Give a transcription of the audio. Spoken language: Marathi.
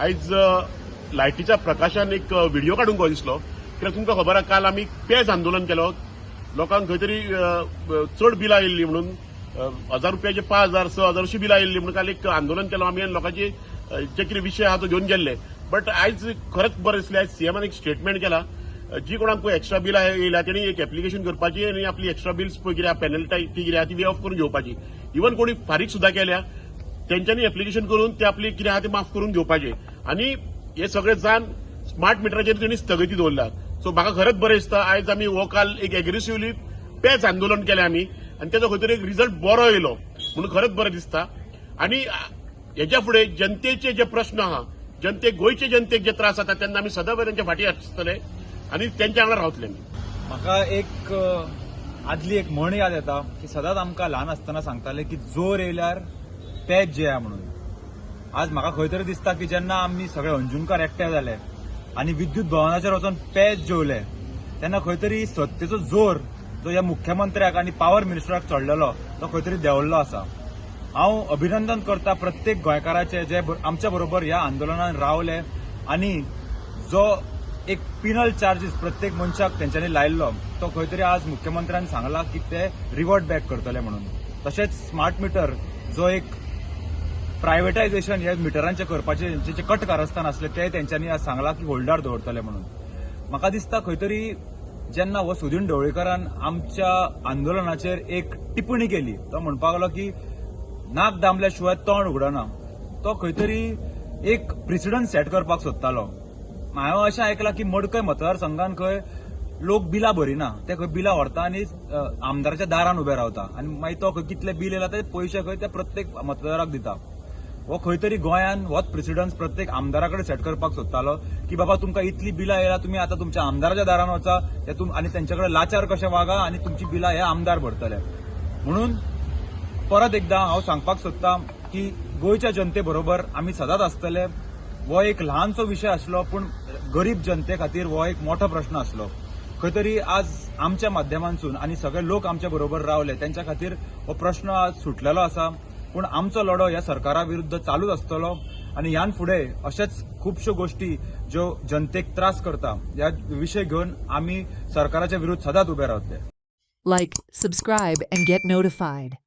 आयज लायटीच्या प्रकाशान एक व्हिडिओ काढूंक कहो दिसलो. कित्याक तुमकां खबर आहा, काल आमी पेज आंदोलन केलो. लोकांक खंय तरी चड बिलां येयल्ली म्हणून 1000 रुपयाचे 5000 6000 अशी बिलां येयल्ली म्हणून काल एक आंदोलन केलो आमी आनी लोकांचे जे कितें विशय आहा तो घेवन गेल्ले. बट आयज खरेंच बरें दिसलें. आयज सीएमान एक स्टेटमेंट केला. जी कोणाक एक्स्ट्रा बिलां येयल्या तेणी एक एप्लिकेशन करपाची आनी आपली एक्स्ट्रा बिल्स पळय कितें पेनल्टी ती कितें ती वे ऑफ करून घेवपाची. इवन कोणी फारीक सुद्दां केल्या तेंच्यांनी एप्लिकेशन करून ते आपली कितें आहा ते माफ करून घेवपाचे. आनी हे सगळे जाण स्मार्ट मिटराचेर तेणी स्थगिती दवरल्या. सो म्हाका खरेंच बरें दिसता. आयज आमी हो काल एक एग्रेसिव्हली पेज आंदोलन केलें आमी आनी तेजो खंय तरी एक रिजल्ट बरो येयलो म्हणून खरेंच बरें दिसता. आनी हेच्या फुडें जनतेचे जे प्रश्न आहा, गोंयचे जनतेक जे त्रास जाता तेन्ना आमी सदां तेंच्या फाटीं आसतले आनी तेंच्या वांगडा रावतले. म्हाका एक आदली एक म्हण याद येता की सदांच आमकां ल्हान आसतना सांगताले की जोर येयल्यार पेज जेया म्हणून. आज म्हाका खंय तरी दिसता की जेन्ना आमी सगळे अंजुणकार एकठांय जाले आनी विद्युत भवनाचेर वचून पेज जेवले तेन्ना खंय तरी सत्तेचो जोर जो ह्या मुख्यमंत्र्याक आनी पावर मिनिस्टराक चडलेलो तो खंय तरी देंवल्लो आसा. हांव अभिनंदन करता प्रत्येक गोंयकाराचे जे आमच्या बरोबर ह्या आंदोलनात रावले आनी जो एक पिनल चार्जीस प्रत्येक मनशाक तेंच्यांनी लायल्लो तो खंय तरी आज मुख्यमंत्र्यान सांगला की ते रिवर्ट बॅक करतले म्हणून. तशेंच स्मार्ट मिटर जो एक प्रायव्हेटायझेशन हे मिटरांचे करपाचे जे कट कारस्थान आसले ते तेंच्यांनी आज सांगला की होल्डार दवरतले म्हणून. म्हाका दिसता खंय तरी जेन्ना हो सुदीन ढवळीकरान आमच्या आंदोलनाचेर एक टिप्पणी केली तो म्हणपाक लागलो की नाक दामल्या शिवाय तोंड उगडना. तो खंय तरी एक प्रिसिडंट सेट करपाक सोदतालो. हांवें अशें आयकलां की मडकय मतदारसंघान खंय लोक बिलां भरिना ते खंय बिलां व्हरता आनी आमदाराच्या दारान उबे रावता आनी मागीर तो खंय कितले बील येयला ते पयशे खंय ते प्रत्येक मतदाराक दिता. हो खंय तरी गोंयान होच प्रेसिडंट प्रत्येक आमदाराकडे सेट करपाक सोदतालो की बाबा तुमकां इतली बिलां येयला तुमी आतां तुमच्या आमदाराच्या दारान वचा आनी तेंच्याकडे लाचार कशें वागा आनी तुमची बिलां हे आमदार भरतले. म्हणून परत एकदां हांव सांगपाक सोदतां की गोंयच्या जनते बरोबर आमी सदांच आसतले. हो एक ल्हानसो विशय आसलो पूण गरीब जनते खातीर हो एक मोठो प्रश्न आसलो. खंय तरी आज आमच्या माध्यमांतसून आनी सगळे लोक आमच्या बरोबर रावले त्यांच्या खातीर हो प्रश्न आज सुटलेलो आसा. पूण आमचो लढो ह्या सरकारा विरुद्ध चालूच आसतलो आनी ह्यान फुडें अशेच खुबश्यो गोष्टी ज्यो जनतेक त्रास करता ह्या विशय घेवन आमी सरकाराच्या विरुद्ध सदांच उबे रावतले. Like, subscribe, and get notified.